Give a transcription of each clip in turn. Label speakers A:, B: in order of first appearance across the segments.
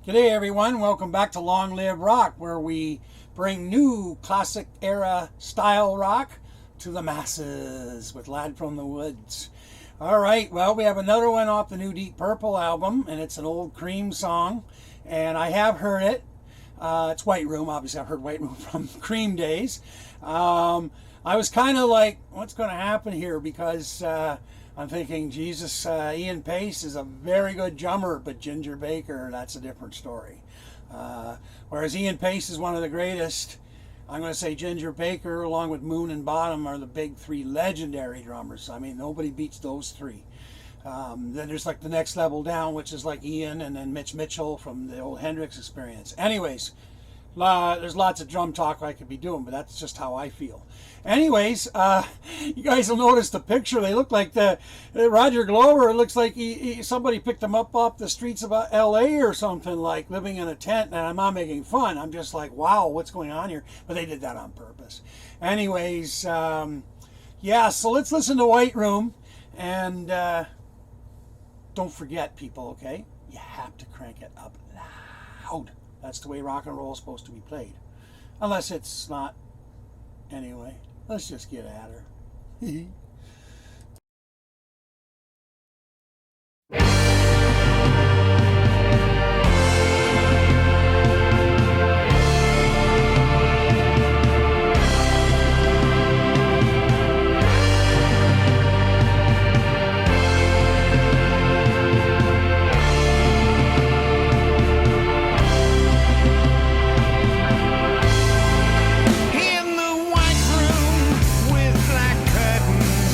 A: G'day everyone, welcome back to Long Live Rock, where we bring new classic era style rock to the masses with Lad from the Woods. Alright, well we have another one off the new Deep Purple album, and it's an old Cream song, and I have heard it. It's White Room, obviously I've heard White Room from Cream days. I was kind of like, what's going to happen here, because I'm thinking, Jesus, Ian Paice is a very good drummer, but Ginger Baker, that's a different story. Whereas Ian Paice is one of the greatest, I'm going to say Ginger Baker, along with Moon and Bottom, are the big three legendary drummers. I mean, nobody beats those three. Then there's like the next level down, which is like Ian and then Mitch Mitchell from the old Hendrix experience. Anyways, there's lots of drum talk I could be doing, but that's just how I feel. Anyways, you guys will notice the picture. They look like Roger Glover. It looks like somebody picked him up off the streets of L.A. or something, like living in a tent. And I'm not making fun. I'm just like, wow, what's going on here? But they did that on purpose. Anyways, yeah, so let's listen to White Room. And don't forget, people, okay? You have to crank it up loud. That's the way rock and roll is supposed to be played. Unless it's not. Anyway, let's just get at her.
B: In the white room with black curtains.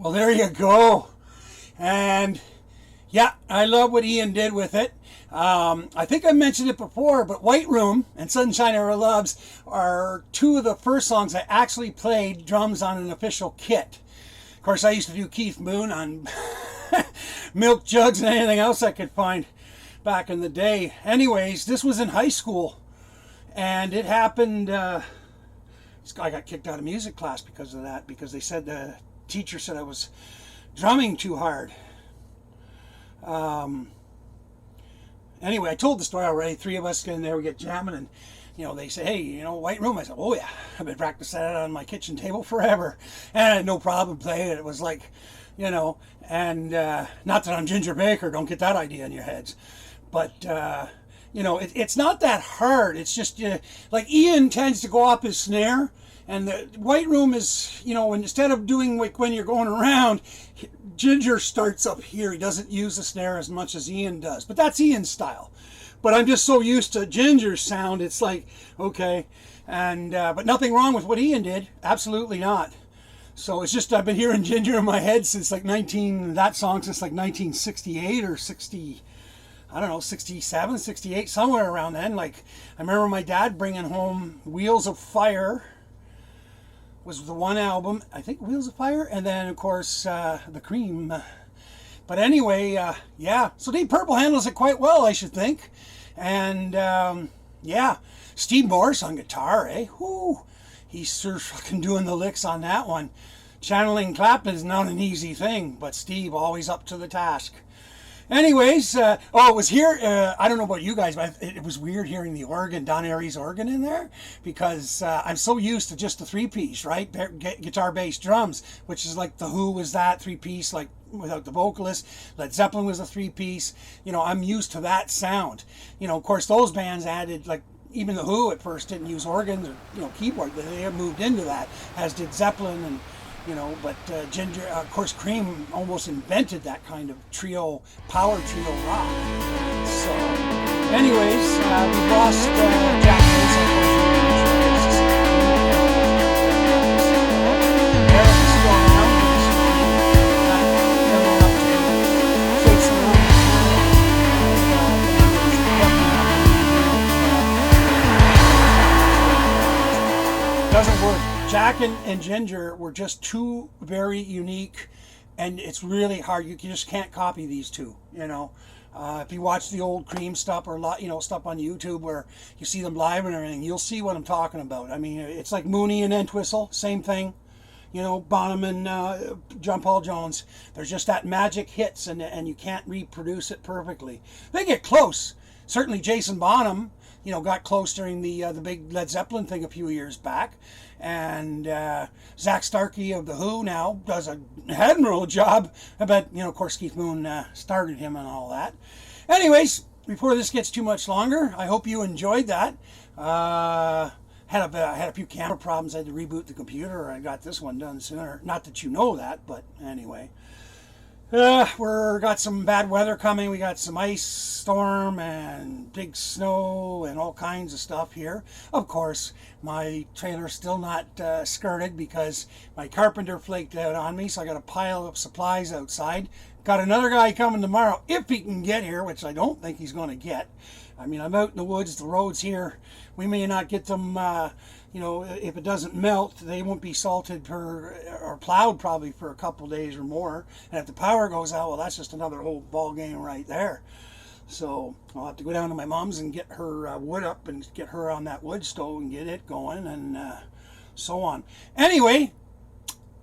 A: Well, there you go. And yeah, I love what Ian did with it. I think I mentioned it before, but White Room and Sunshine Era Loves are two of the first songs I actually played drums on an official kit. Of course, I used to do Keith Moon on milk jugs and anything else I could find back in the day. Anyways, this was in high school, and it happened. This guy got kicked out of music class because of that, because they said the teacher said I was drumming too hard. Anyway, I told the story already. Three of us get in there, we get jamming, and they say, hey, White Room. I said, oh yeah, I've been practicing that on my kitchen table forever, and I had no problem playing it. It was like, and not that I'm Ginger Baker, don't get that idea in your heads, but it's not that hard. It's just like Ian tends to go up his snare, and the White Room is, instead of doing like when you're going around, Ginger starts up here. He doesn't use the snare as much as Ian does, but that's Ian's style. But I'm just so used to Ginger's sound, it's like, okay. And but nothing wrong with what Ian did, absolutely not. So it's just I've been hearing Ginger in my head since like that song since like 1968 or 60, I don't know, 67, 68, somewhere around then. Like I remember my dad bringing home Wheels of Fire. Was the one album, I think, Wheels of Fire, and then of course the Cream. But anyway, yeah, so Deep Purple handles it quite well, I should think. And yeah, Steve Morse on guitar, eh? Whoo, he's sure fucking doing the licks on that one. Channeling Clapton is not an easy thing, but Steve always up to the task. Anyways, it was here, I don't know about you guys, but it was weird hearing the organ, Don Airey's organ in there, because I'm so used to just the three-piece, right? Guitar, bass, drums, which is like The Who was that three-piece, like without the vocalist. Led Zeppelin was a three-piece. I'm used to that sound. Of course, those bands added, like, even The Who at first didn't use organs or, keyboard, but they have moved into that, as did Zeppelin and but Ginger, of course, Cream almost invented that kind of power trio rock. So, anyways, we've lost Jack Mason. Eric is still around. Doesn't work. Jack and Ginger were just two very unique, and it's really hard. You just can't copy these two. If you watch the old Cream stuff or stuff on YouTube where you see them live and everything, you'll see what I'm talking about. I mean, it's like Mooney and Entwistle, same thing. Bonham and John Paul Jones. There's just that magic hits, and you can't reproduce it perfectly. They get close. Certainly, Jason Bonham, got close during the big Led Zeppelin thing a few years back. And Zach Starkey of The Who now does an admirable job. But, of course, Keith Moon started him and all that. Anyways, before this gets too much longer, I hope you enjoyed that. Had a few camera problems. I had to reboot the computer. I got this one done sooner. Not that you know that, but anyway. We're got some bad weather coming. We got some ice storm and big snow and all kinds of stuff here. Of course, my trailer's still not skirted because my carpenter flaked out on me, so I got a pile of supplies outside. Got another guy coming tomorrow if he can get here, which I don't think he's going to get. I mean, I'm out in the woods. The roads here, we may not get them. If it doesn't melt, they won't be salted or plowed probably for a couple days or more. And if the power goes out, well, that's just another whole ball game right there. So I'll have to go down to my mom's and get her wood up and get her on that wood stove and get it going and so on. Anyway,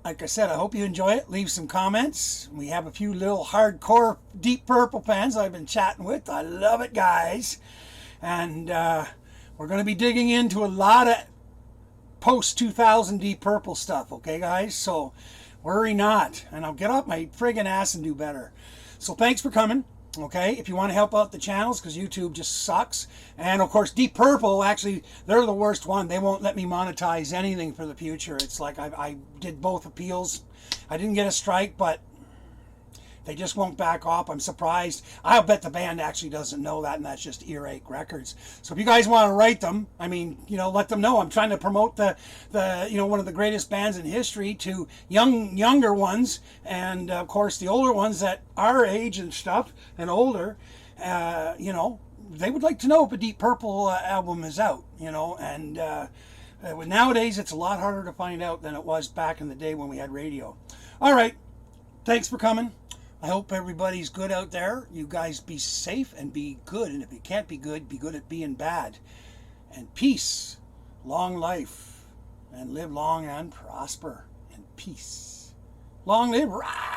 A: like I said, I hope you enjoy it. Leave some comments. We have a few little hardcore Deep Purple fans I've been chatting with. I love it, guys. And we're going to be digging into a lot of post-2000 Deep Purple stuff, okay, guys? So worry not. And I'll get off my friggin' ass and do better. So thanks for coming. Okay, if you want to help out the channels, because YouTube just sucks. And of course, Deep Purple, actually, they're the worst one. They won't let me monetize anything for the future. It's like I did both appeals. I didn't get a strike, but They just won't back off. I'm surprised. I'll bet the band actually doesn't know that, and that's just Earache Records. So if you guys want to write them, I mean, let them know. I'm trying to promote the one of the greatest bands in history to younger ones, and of course the older ones that our age and stuff and older. They would like to know if a Deep Purple album is out. And nowadays it's a lot harder to find out than it was back in the day when we had radio. All right, thanks for coming. I hope everybody's good out there. You guys be safe and be good. And if you can't be good at being bad. And peace, long life, and live long and prosper. And peace. Long live rock!